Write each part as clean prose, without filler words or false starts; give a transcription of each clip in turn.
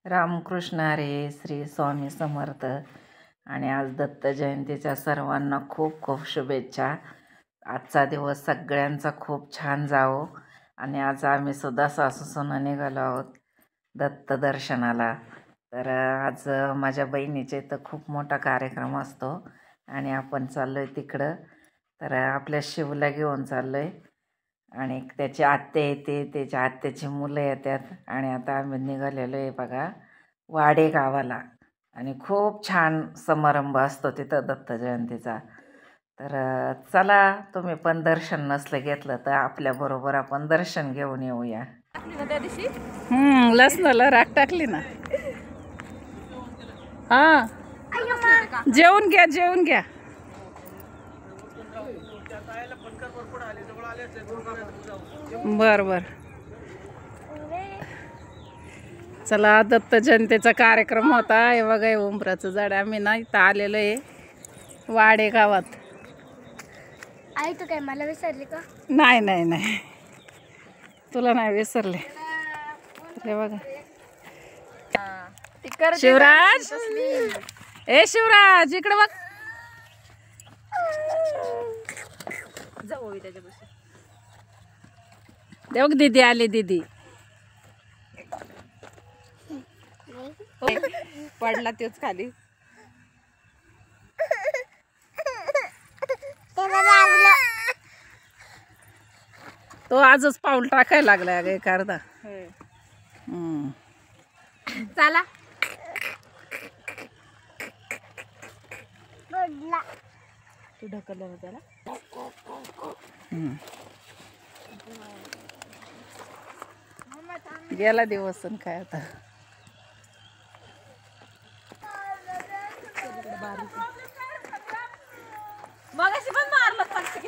रामकृष्ण हरी, श्री स्वामी समर्थ. आणि आज दत्त जयंतीच्या सर्वांना खूप खूप शुभेच्छा. आजचा दिवस सगळ्यांचा खूप छान जावो. आणि आज आम्ही सुद्धा सासूसून निघालो आहोत दत्त दर्शनाला. तर आज माझ्या बहिणीचे तर खूप मोठा कार्यक्रम असतो आणि आपण चाललो आहे तिकडं. तर आपल्या शिवला घेऊन चाललो आहे आणि त्याची आत्या येते, त्याच्या आत्याची मुलं येतात. आणि आता आम्ही निघालेलो आहे बघा वाडे गावाला. आणि खूप छान समारंभ असतो तिथं दत्त जयंतीचा. तर चला, तुम्ही पण दर्शन नसलं घेतलं तर आपल्याबरोबर आपण दर्शन घेऊन येऊया. लसणाला राख टाकली ना. हा, जेवून घ्या जेवून घ्या. बर बर, चला. दत्त जयंतीचा कार्यक्रम होता. हे बघा, हे उंबराचं झाड. आम्ही ना इथं आलेलो आहे वाडे गावात. आई तू काय मला विसरली का? नाही नाही नाही, तुला नाही विसरले. हे बघा शिवराज, ए शिवराज इकडे बघ. देव दीदी आली. दीदी पडला तेच खाली. तो आजच पाऊल टाकायला लागलाय अगं एक अर्धा. चला तू ढकललं ना त्याला. गेला दिवस काय आता.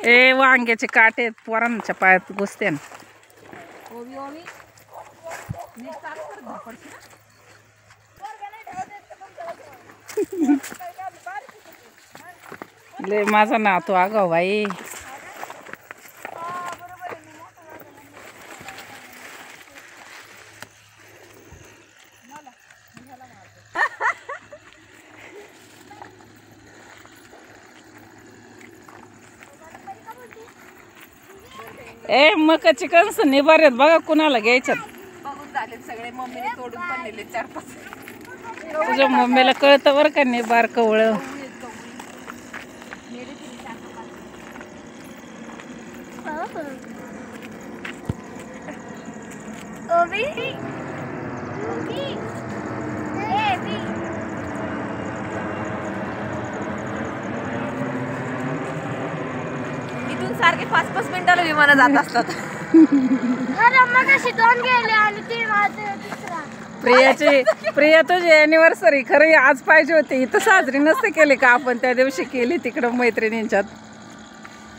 ए वांग्याचे काटे पोरांच्या पायात घुसते ना. ले माझा नातू आगाव बाई. ए मकाची कणस निभारेत बघा, कुणाला घ्यायच्यात. सगळे मम्मीने तोडून पण नेले 4-5. तुझ्या मम्मीला कळतं बरं का निबार कवळ. इथून सारखे 5-5 मिनिटाला विमानं जात असतात. प्रिया तुझी अॅनिव्हर्सरी खरं आज पाहिजे होती. इथं साजरी नसते केली का आपण? त्या दिवशी केली तिकडं मैत्रिणींच्यात.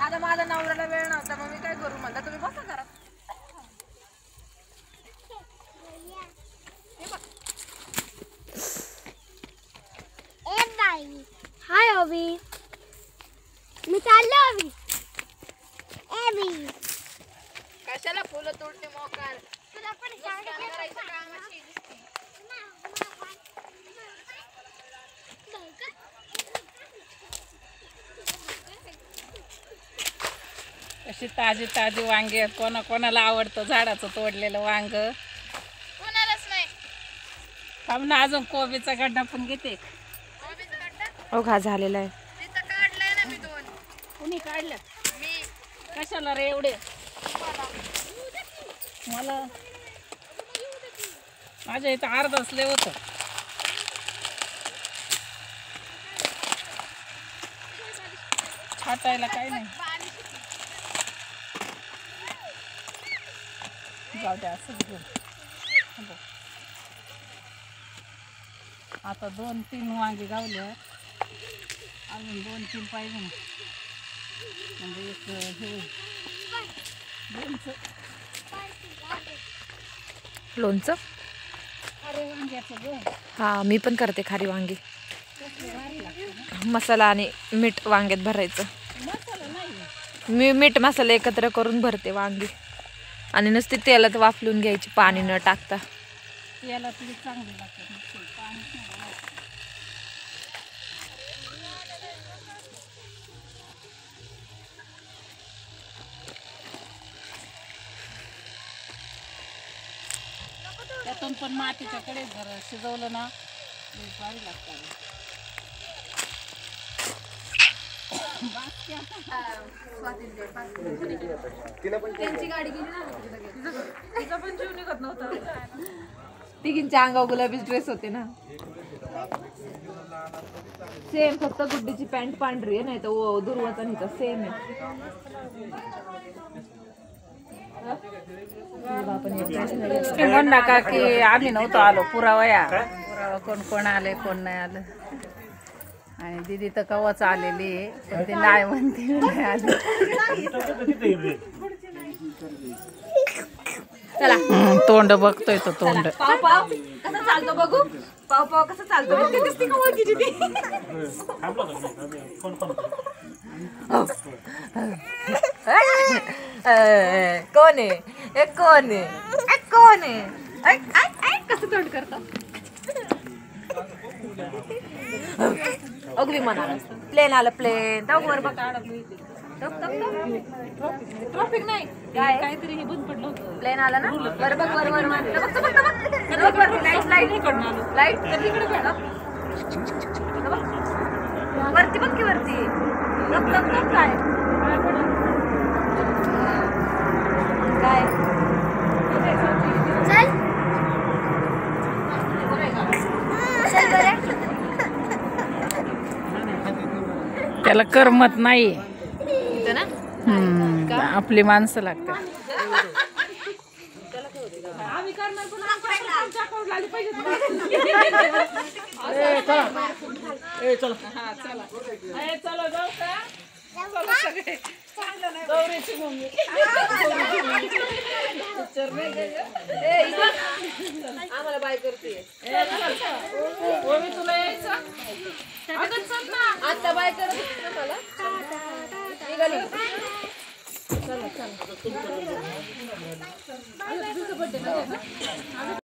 आता माझ्या नवऱ्याला वेळ नव्हता, मग मी काय करू म्हणलं, तुम्ही बसा घरात. हाय अभी, मी चाललो अभी. कशाला फुलं तोडते मोकार? तुला पण करायचं कामाची दिसते. अशी ताजी ताजी वांगे आहेत. कोणाला आवडतं झाडाचं तोडलेलं वांग? कोणालाच नाही. थांब ना, अजून कोबीचा गड्डा पण घेते. हो घा झालेला आहे. काढलाय ना मी 2. कुणी काढलं? मी. कशाला रे एवढे? मला माझ्या इथं अर्धच लय होतं. खातायला काही नाही. जाऊ द्या, असंच घेऊ. आता 2-3 वांगी गावले. अजून 2-3 पाहिजे ना. म्हणजे एक हे लोणचं. अरे वांग्याचं ग. हा, मी पण करते खारी वांगी. मसाला आणि मीठ वांग्यात भरायचं. मसाला नाही, मी मीठ मसाला एकत्र करून भरते वांगी आणि नुसती तेलात वाफलून घ्यायची पाणी न टाकता. याला तरी चांगली लागते पाणी त्यातून पण मातीच्याकडे जर शिजवलं ना भारी लागतं. त्यांची गाडी गेली ना तिचा पण जीव निघत नव्हता. तिघींच्या अंगावर गुलाबी ड्रेस होते ना सेम, फक्त गुड्डीची पॅन्ट पांढरी आहे, नाही तर दुर्वाचा नीचा सेम आहे. म्हण नका की आम्ही नव्हतो आलो. पुरावा कोण कोण आले कोण नाही आलं. आणि दीदी तर कवाच आलेली आहे, पण ते नाही म्हणते नाही आले. चला तोंड बघतोय तो तोंड. पाव पाव कसं चालतो बघू. पाव पाव कसं चालतो बघू. दिसते का ओळखीची ती. कोण आहे हे? कोण आहे? कोण आहे? कसं तोंड करतो. अगदी म्हणाला प्लेन आलं. प्लेन वर बघ. ट्रॉफिक नाही काय काहीतरी हे बंद पडलं होतं. प्लेन आला ना. वर बघ वर वर लाईट लाईट लाईट तिकडे वरती बघ की वरती. काय काय त्याला करमत नाही. इथं ना आपली माणसं लागतात. आम्हाला बाय करते. तुला यायचं आता बाय करत मला निघाली. चला चला